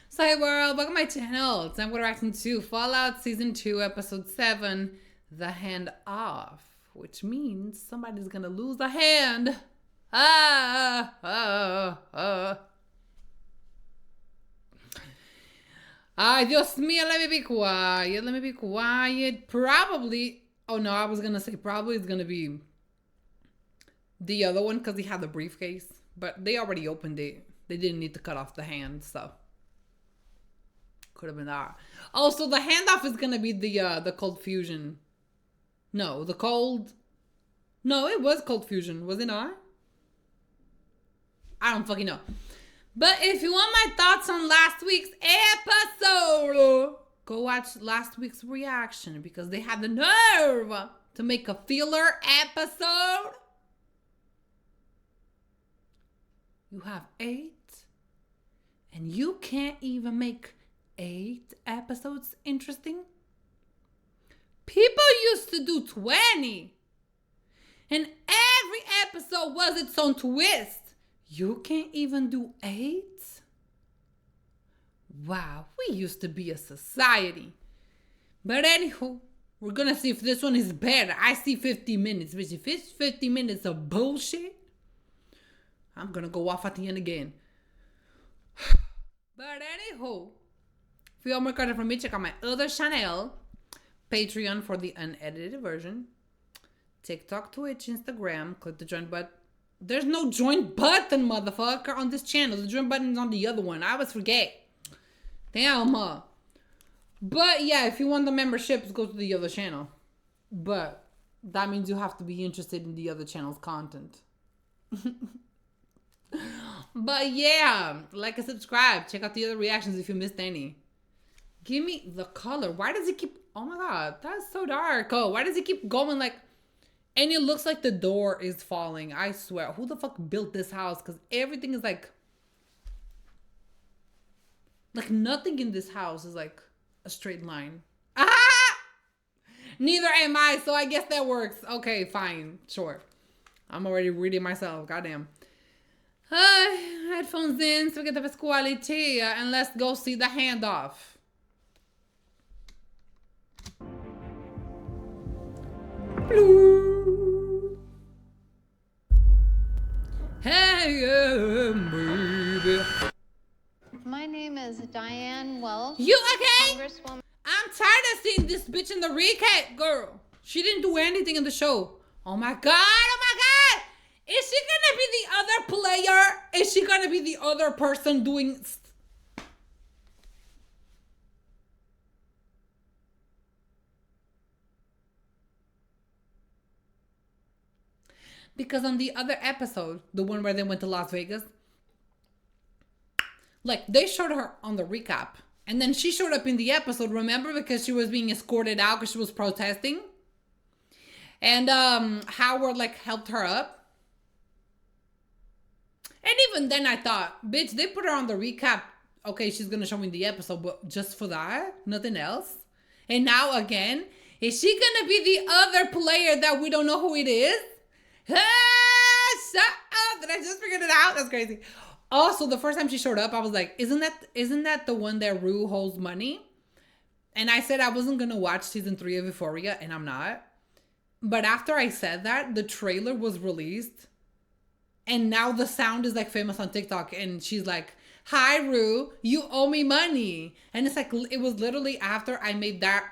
So hey world, welcome to my channel. Today I'm going to react to Fallout Season 2, Episode 7, The Handoff, which means somebody's gonna lose a hand. Ay, Dios mío, let me be quiet. Probably, oh no, I was gonna say probably it's gonna be the other one because he had the briefcase, but they already opened it. They didn't need to cut off the hand, so could have been that. Oh, so the handoff is gonna be the cold fusion. No, the cold. No, it was cold fusion, was it not? I don't fucking know. But if you want my thoughts on last week's episode, go watch last week's reaction because they had the nerve to make a filler episode. You have 8, and you can't even make 8 episodes interesting? People used to do 20, and every episode was its own twist. You can't even do 8? Wow, we used to be a society. But anywho, we're gonna see if this one is better. I see 50 minutes, but if it's 50 minutes of bullshit, I'm gonna go off at the end again. But anywho, if you want more content from me, check out my other channel, Patreon for the unedited version, TikTok, Twitch, Instagram. Click the join button. There's no join button, motherfucker, on this channel. The join button is on the other one. I always forget. Damn. But yeah, if you want the memberships, go to the other channel. But that means you have to be interested in the other channel's content. But yeah, like and subscribe. Check out the other reactions if you missed any. Give me the color. Why does it keep... Oh my god, that's so dark. Oh, why does it keep going like... And it looks like the door is falling. I swear. Who the fuck built this house? Because everything is like... Like nothing in this house is like a straight line. Ah! Neither am I, so I guess that works. Okay, fine. Sure. I'm already reading myself. Goddamn. Headphones in so we get the best quality. And let's go see the handoff. Blue. Hey, baby. My name is Diane Welch. You okay? Congresswoman. I'm tired of seeing this bitch in the recap, girl. She didn't do anything in the show. Oh my god, oh my god. Is she gonna be the other player? Is she gonna be the other person doing... Because on the other episode, the one where they went to Las Vegas, like they showed her on the recap. And then she showed up in the episode, remember? Because she was being escorted out because she was protesting. And Howard like helped her up. And even then I thought, bitch, they put her on the recap. Okay, she's going to show me the episode, but just for that, nothing else. And now again, is she going to be the other player that we don't know who it is? Ah, shut up. Did I just figure it out? That's crazy. Also, the first time she showed up, I was like, isn't that the one that Rue holds money? And I said I wasn't going to watch season 3 of Euphoria, and I'm not. But after I said that, the trailer was released. And now the sound is like famous on TikTok. And she's like, hi, Rue, you owe me money. And it's like, it was literally after I made that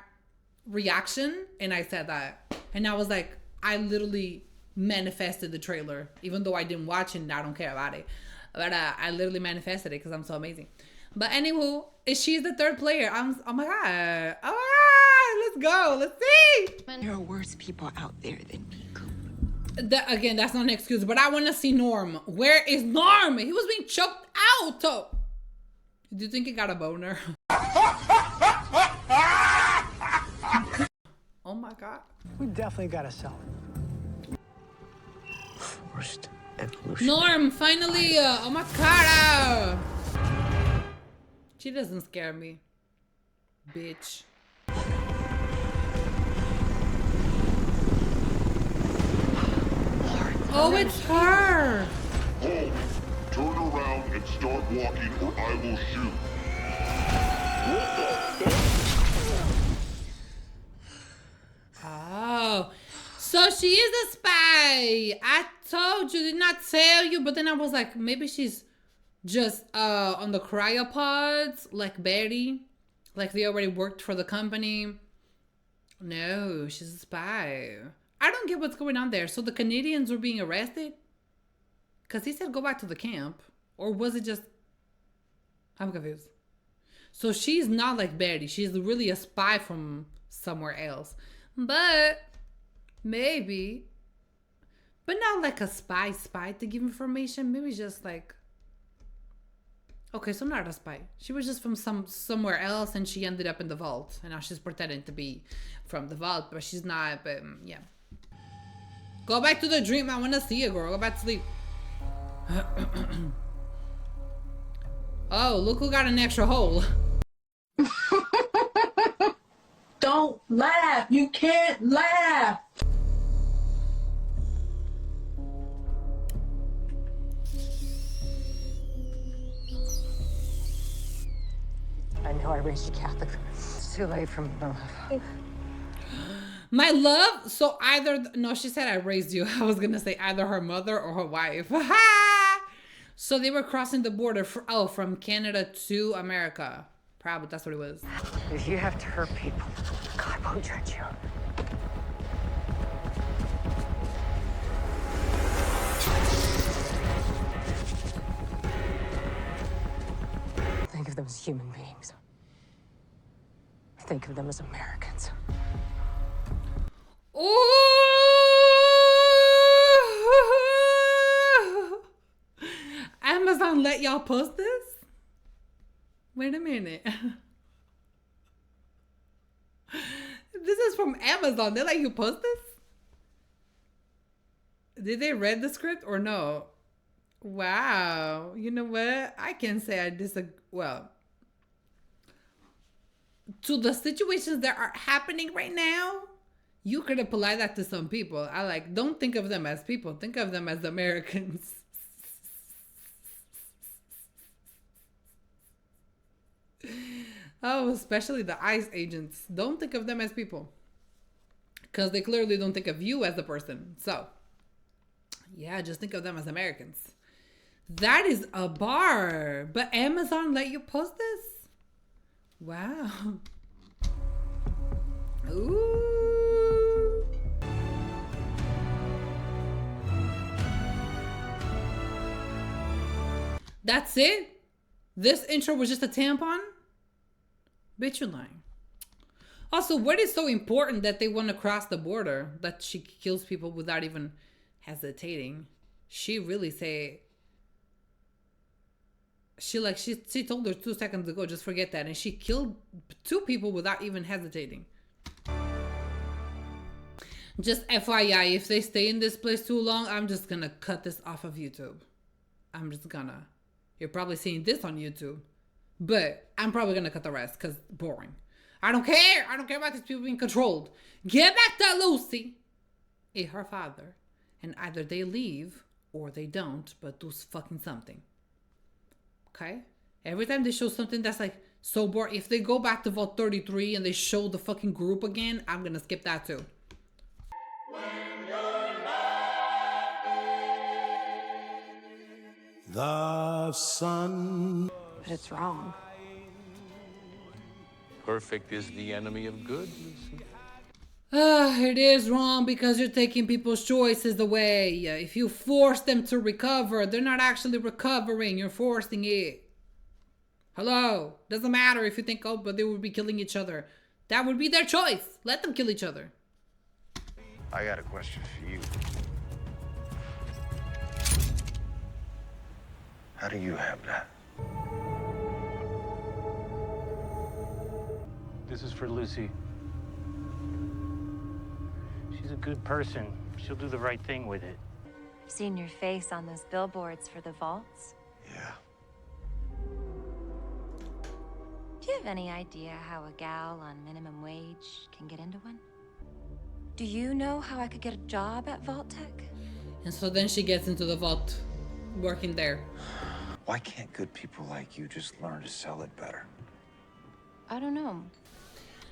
reaction and I said that. And I was like, I literally manifested the trailer. Even though I didn't watch it and I don't care about it. But I literally manifested it because I'm so amazing. But anywho, she's the third player. Oh my god. Oh my god. Let's go. Let's see. There are worse people out there than me, Coop. Again, that's not an excuse, but I want to see Norm. Where is Norm? He was being choked out. Do you think he got a boner? Oh my god. We definitely gotta sell it. Forced evolution. Norm, finally. Oh my god. She doesn't scare me. Bitch. Oh, it's her! Hold! Turn around and start walking or I will shoot. Oh, so she is a spy. I told you, did not tell you, but then I was like, maybe she's just on the cryopods, like Betty, like they already worked for the company. No, she's a spy. I don't get what's going on there. So the Canadians were being arrested? Because he said go back to the camp. Or was it just... I'm confused. So she's not like Betty. She's really a spy from somewhere else. But maybe. But not like a spy to give information. Maybe just like... Okay, so not a spy. She was just from somewhere else and she ended up in the vault. And now she's pretending to be from the vault, but she's not. But yeah. Go back to the dream. I want to see it, girl. Go back to sleep. Oh, look who got an extra hole. Don't laugh. You can't laugh. I know I raised you Catholic. It's too late for me, my love. My love? So either... No, she said I raised you. I was going to say either her mother or her wife. So they were crossing the border from Canada to America. Probably that's what it was. If you have to hurt people, God won't judge you. Think of them as human beings. Think of them as Americans. Ooh! Amazon let y'all post this? Wait a minute. This is from Amazon. They let you post this? Did they read the script or no? Wow. You know what? I can say I disagree. Well, to the situations that are happening right now, you could apply that to some people. I like, don't think of them as people. Think of them as Americans. Oh, especially the ICE agents. Don't think of them as people. Because they clearly don't think of you as a person. So, yeah, just think of them as Americans. That is a bar. But Amazon let you post this? Wow. Ooh. That's it? This intro was just a tampon? Bitch, you're lying. Also, what is so important that they want to cross the border? That she kills people without even hesitating. She really say... She told her 2 seconds ago, just forget that. And she killed 2 people without even hesitating. Just FYI, if they stay in this place too long, I'm just gonna cut this off of YouTube. I'm just gonna. You're probably seeing this on YouTube. But I'm probably gonna cut the rest because boring. I don't care. I don't care about these people being controlled. Get back to Lucy and her father. And either they leave or they don't, but do fucking something. Okay? Every time they show something that's like so boring, if they go back to Vault 33 and they show the fucking group again, I'm gonna skip that too. The sun. But it's wrong. Perfect is the enemy of good, Lucy. It is wrong because you're taking people's choices away. If you force them to recover, they're not actually recovering. You're forcing it. Hello? Doesn't matter if you think, oh, but they would be killing each other. That would be their choice. Let them kill each other. I got a question for you. How do you have that? This is for Lucy. She's a good person. She'll do the right thing with it. I've seen your face on those billboards for the vaults. Yeah. Do you have any idea how a gal on minimum wage can get into one? Do you know how I could get a job at Vault Tech? And so then she gets into the vault, working there. Why can't good people like you just learn to sell it better? I don't know.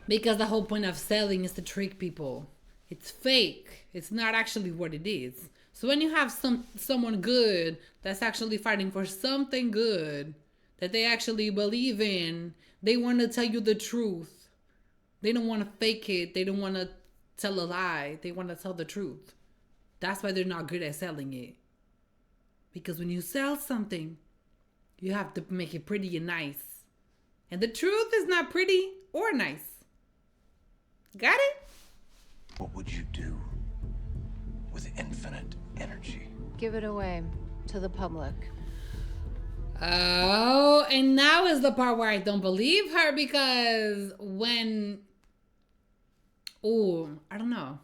Because the whole point of selling is to trick people. It's fake. It's not actually what it is. So when you have someone good that's actually fighting for something good that they actually believe in, they want to tell you the truth. They don't want to fake it. They don't want to tell a lie. They want to tell the truth. That's why they're not good at selling it. Because when you sell something, you have to make it pretty and nice. And the truth is not pretty or nice. Got it? What would you do with infinite energy? Give it away to the public. Oh, and now is the part where I don't believe her, because when... Oh, I don't know.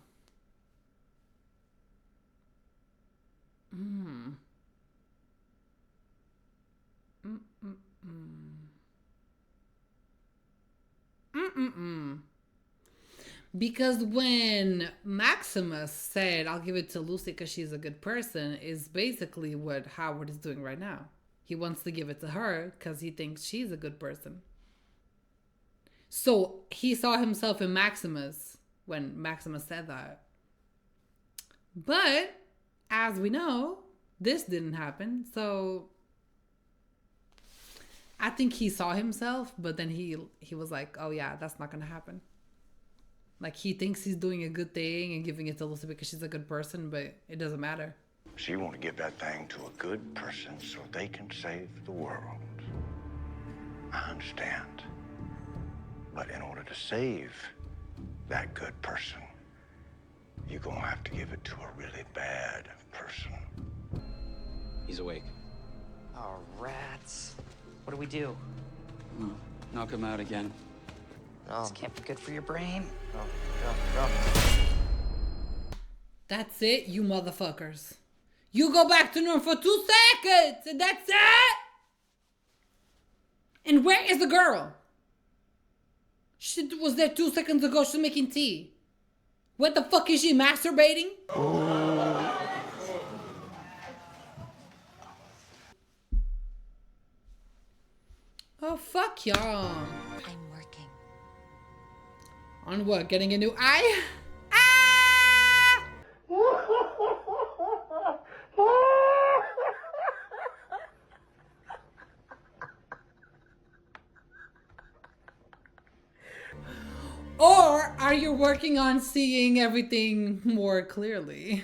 Because when Maximus said, I'll give it to Lucy because she's a good person, is basically what Howard is doing right now. He wants to give it to her because he thinks she's a good person. So he saw himself in Maximus when Maximus said that. But as we know, this didn't happen. So I think he saw himself, but then he was like, oh yeah, that's not going to happen. Like, he thinks he's doing a good thing and giving it to Lucy because she's a good person, but it doesn't matter. So you want to give that thing to a good person so they can save the world. I understand. But in order to save that good person, you're going to have to give it to a really bad person. He's awake. Oh, rats. What do we do? Oh, knock him out again. This can't be good for your brain. That's it, you motherfuckers. You go back to normal for 2 seconds, and that's it. And where is the girl? She was there 2 seconds ago. She's making tea. What the fuck is she masturbating? Oh, fuck y'all. I'm working. On what? Getting a new eye? Or are you working on seeing everything more clearly?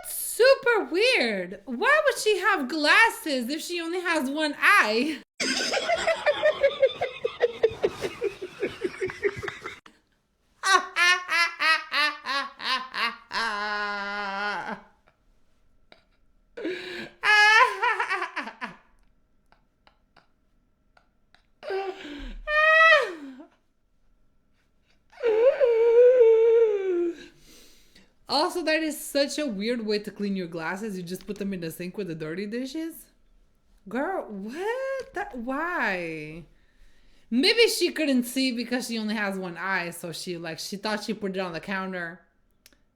Super weird. Why would she have glasses if she only has one eye? Also, that is such a weird way to clean your glasses. You just put them in the sink with the dirty dishes. Girl, what? Why? Maybe she couldn't see because she only has one eye. So she thought she put it on the counter.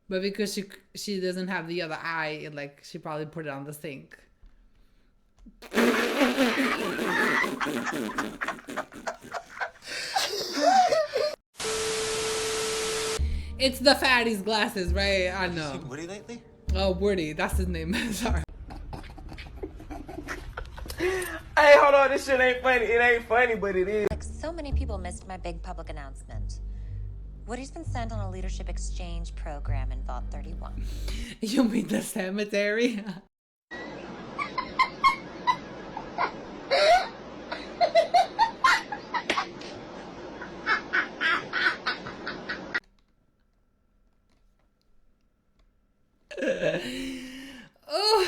But because she doesn't have the other eye, she probably put it on the sink. It's the fatty's glasses, right? I know. Seen Woody lately? Oh, Woody. That's his name. Sorry. Hey, hold on. This shit ain't funny. It ain't funny, but it is. Like so many people missed my big public announcement. Woody's been sent on a leadership exchange program in Vault 31. You mean the cemetery? Oh,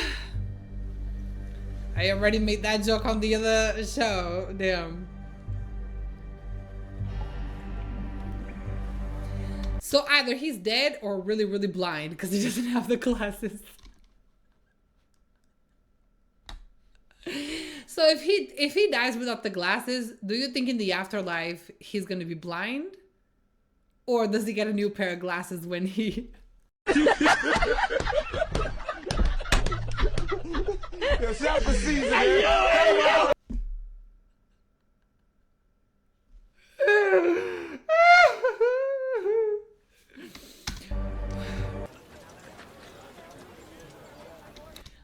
I already made that joke on the other show. Damn. So either he's dead or really, really blind because he doesn't have the glasses. So if he dies without the glasses, do you think in the afterlife he's gonna be blind? Or does he get a new pair of glasses when he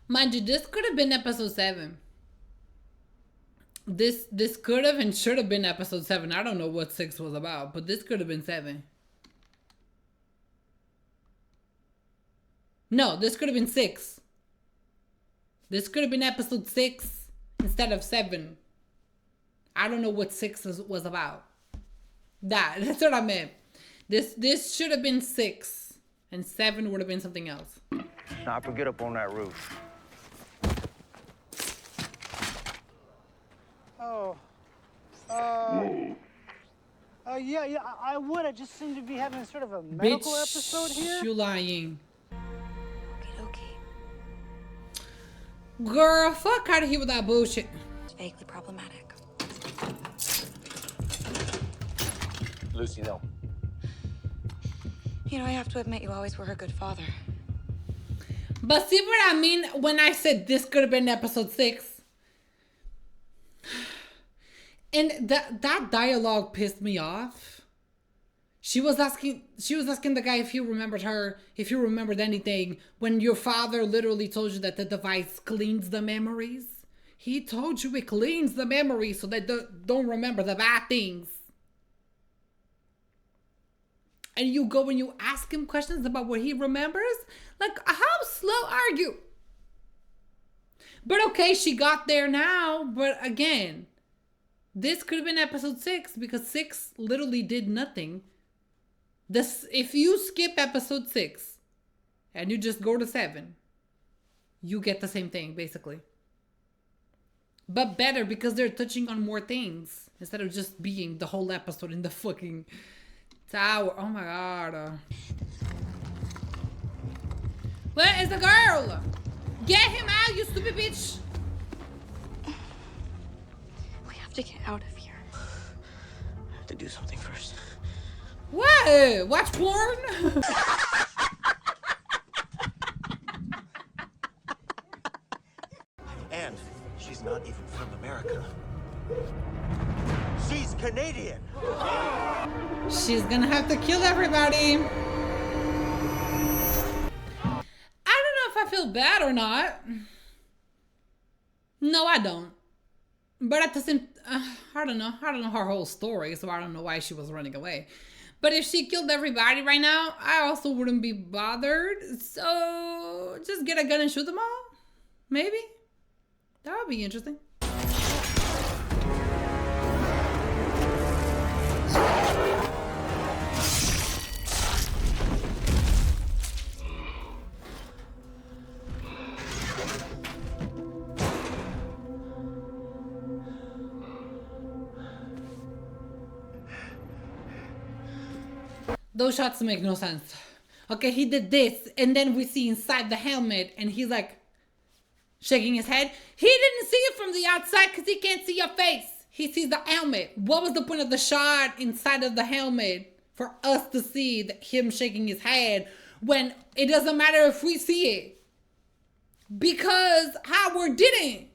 Mind you, this could have been episode 7. This could have and should have been episode 7. I don't know what 6 was about, but this could have been 7. No, this could have been 6. This could have been episode 6 instead of 7. I don't know what 6 was about. That's what I meant. This should have been 6, and 7 would have been something else. Now, get up on that roof. Oh. Yeah, I would. I just seem to be having sort of a medical episode here. You lying. Girl, fuck out of here with that bullshit. It's vaguely problematic. Lucy, no. You know, I have to admit, you always were a good father. But see what I mean when I said this could have been episode 6? And that dialogue pissed me off. She was asking the guy if he remembered anything, when your father literally told you that the device cleans the memories. He told you it cleans the memories so they don't remember the bad things. And you go and you ask him questions about what he remembers? Like, how slow are you? But okay, she got there now. But again, this could have been episode 6 because 6 literally did nothing. If you skip episode 6 and you just go to 7, you get the same thing, basically. But better because they're touching on more things instead of just being the whole episode in the fucking tower. Oh my god. Where is the girl? Get him out, you stupid bitch. We have to get out of here. I have to do something first. What? Watch porn? And she's not even from America. She's Canadian. She's gonna have to kill everybody. I don't know if I feel bad or not. No, I don't. But at the same, I don't know her whole story, so I don't know why she was running away. But if she killed everybody right now, I also wouldn't be bothered. So just get a gun and shoot them all? Maybe? That would be interesting. Those shots make no sense. Okay, he did this, and then we see inside the helmet, and he's like shaking his head. He didn't see it from the outside because he can't see your face. He sees the helmet. What was the point of the shot inside of the helmet for us to see him shaking his head when it doesn't matter if we see it? Because Howard didn't.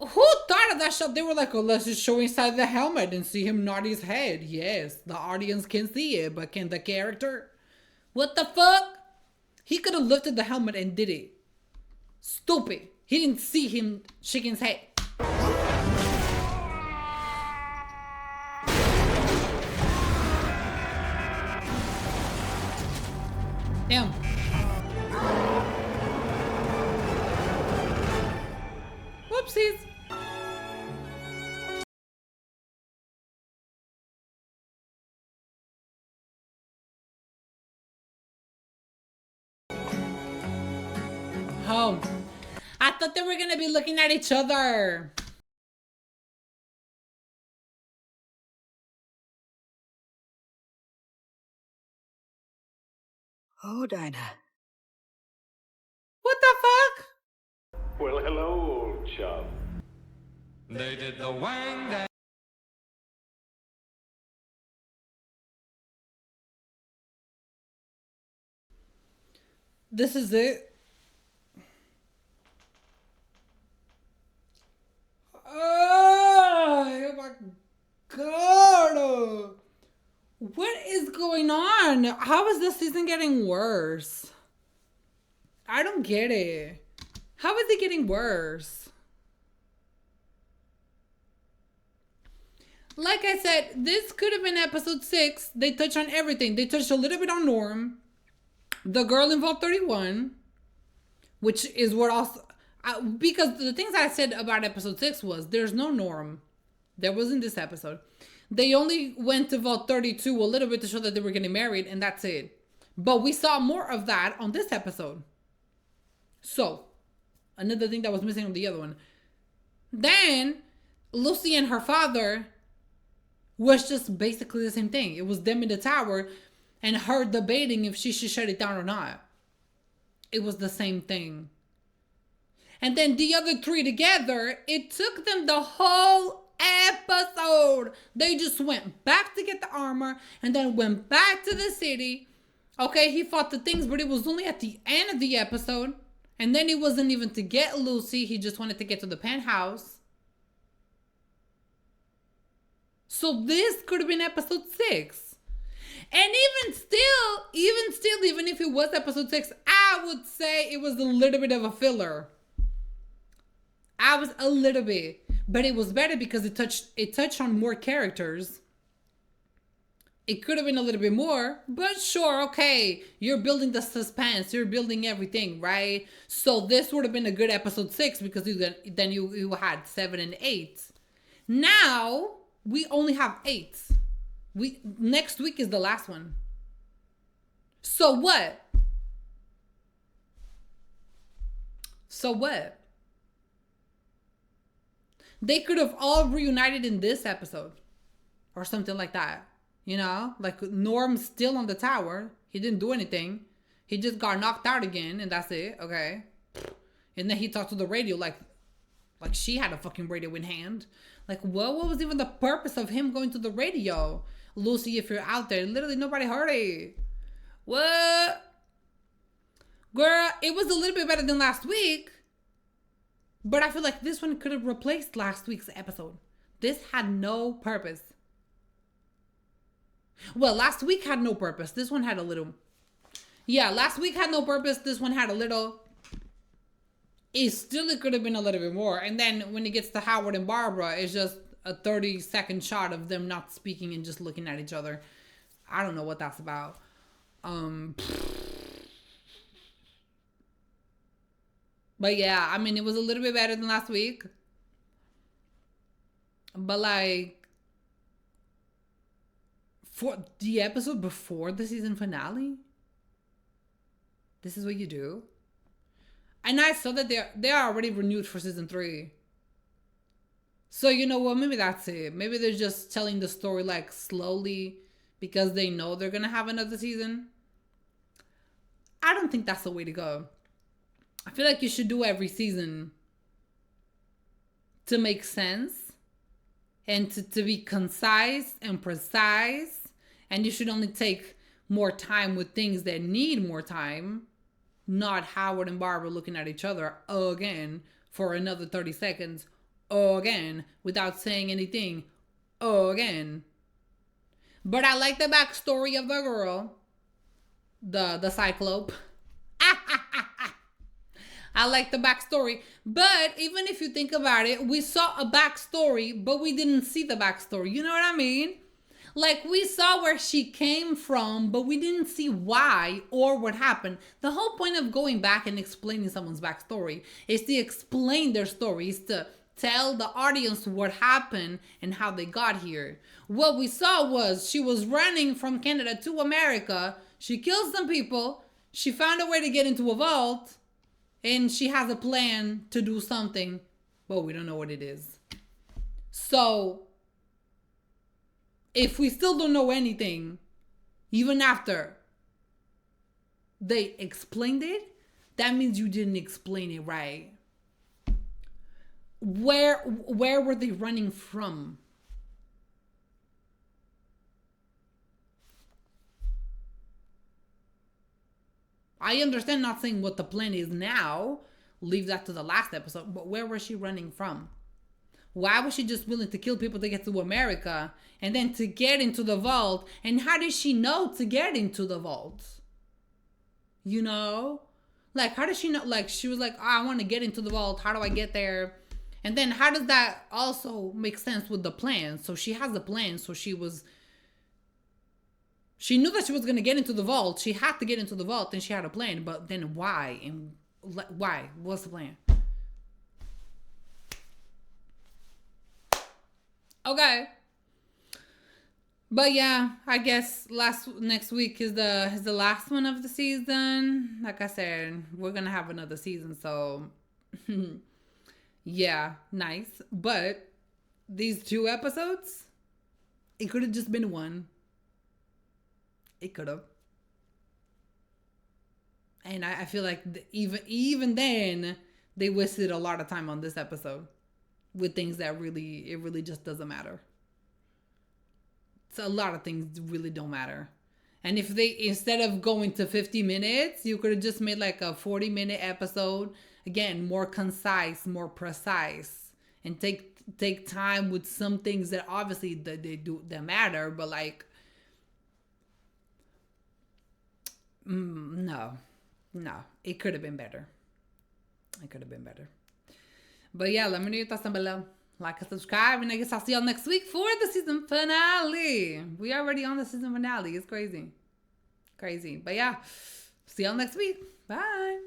Who thought of that shot? They were like, oh, let's just show inside the helmet and see him nod his head. Yes, the audience can see it, but can the character? What the fuck? He could have lifted the helmet and did it. Stupid. He didn't see him shaking his head. Damn. Whoopsies. Oh, I thought they were gonna be looking at each other. Oh, Dinah. What the fuck? Well, hello, old chub. They did the wang dang. This is it. Oh my god. What is going on? How is this season getting worse? I don't get it. How is it getting worse? Like I said, this could have been episode 6. They touch on everything. They touched a little bit on Norm. The girl in Vault 31. Which is what also... because the things I said about episode 6 was there's no Norm. There wasn't this episode. They only went to Vault 32 a little bit to show that they were getting married, and that's it. But we saw more of that on this episode. So, another thing that was missing on the other one. Then, Lucy and her father was just basically the same thing. It was them in the tower and her debating if she should shut it down or not. It was the same thing. And then the other three together, it took them the whole episode. They just went back to get the armor and then went back to the city. Okay, he fought the things, but it was only at the end of the episode. And then it wasn't even to get Lucy. He just wanted to get to the penthouse. So this could have been episode 6. And even if it was episode 6, I would say it was a little bit of a filler. A little bit. But it was better because it touched on more characters. It could have been a little bit more, but sure, okay. You're building the suspense. You're building everything, right? So this would have been a good episode 6 because then you had 7 and 8. Now, we only have 8. Next week is the last one. So what? They could have all reunited in this episode. Or something like that. You know? Like Norm's still on the tower. He didn't do anything. He just got knocked out again and that's it. Okay. And then he talked to the radio like she had a fucking radio in hand. Like what was even the purpose of him going to the radio? Lucy, if you're out there, literally nobody heard it. What? Girl, it was a little bit better than last week. But I feel like this one could have replaced last week's episode. This had no purpose. Well, last week had no purpose. This one had a little. Yeah, last week had no purpose. This one had a little. It could have been a little bit more. And then when it gets to Howard and Barbara, it's just a 30-second shot of them not speaking and just looking at each other. I don't know what that's about. But yeah, I mean, it was a little bit better than last week. But like, for the episode before the season finale, this is what you do. And I saw that they are already renewed for season 3. So you know what? Maybe that's it. Maybe they're just telling the story like slowly because they know they're gonna have another season. I don't think that's the way to go. I feel like you should do every season to make sense and to be concise and precise. And you should only take more time with things that need more time. Not Howard and Barbara looking at each other again for another 30 seconds again without saying anything again. But I like the backstory of the girl, the Cyclope. I like the backstory. But even if you think about it, we saw a backstory, but we didn't see the backstory. You know what I mean? Like, we saw where she came from, but we didn't see why or what happened. The whole point of going back and explaining someone's backstory is to explain their story, is to tell the audience what happened and how they got here. What we saw was she was running from Canada to America. She killed some people. She found a way to get into a vault. And she has a plan to do something, but we don't know what it is. So, if we still don't know anything, even after they explained it, that means you didn't explain it right. where were they running from? I understand not saying what the plan is now. Leave that to the last episode. But where was she running from? Why was she just willing to kill people to get to America and then to get into the vault? And how did she know to get into the vault? You know? Like, how does she know? Like, she was like, oh, I want to get into the vault. How do I get there? And then how does that also make sense with the plan? So she has a plan. So she knew that she was going to get into the vault. She had to get into the vault and she had a plan. But then why? And why? What's the plan? Okay. But yeah, I guess next week is the last one of the season. Like I said, we're going to have another season. So yeah, nice. But these 2 episodes, it could have just been one. It could have. And I feel like even then, they wasted a lot of time on this episode with things that it really just doesn't matter. So a lot of things really don't matter. And if they, instead of going to 50 minutes, you could have just made like a 40-minute episode. Again, more concise, more precise, and take time with some things that obviously that matter, but like, no, it could have been better. It could have been better. But yeah, let me know your thoughts down below. Like and subscribe, and I guess I'll see y'all next week for the season finale. We already on the season finale. It's crazy. But yeah, see y'all next week. Bye.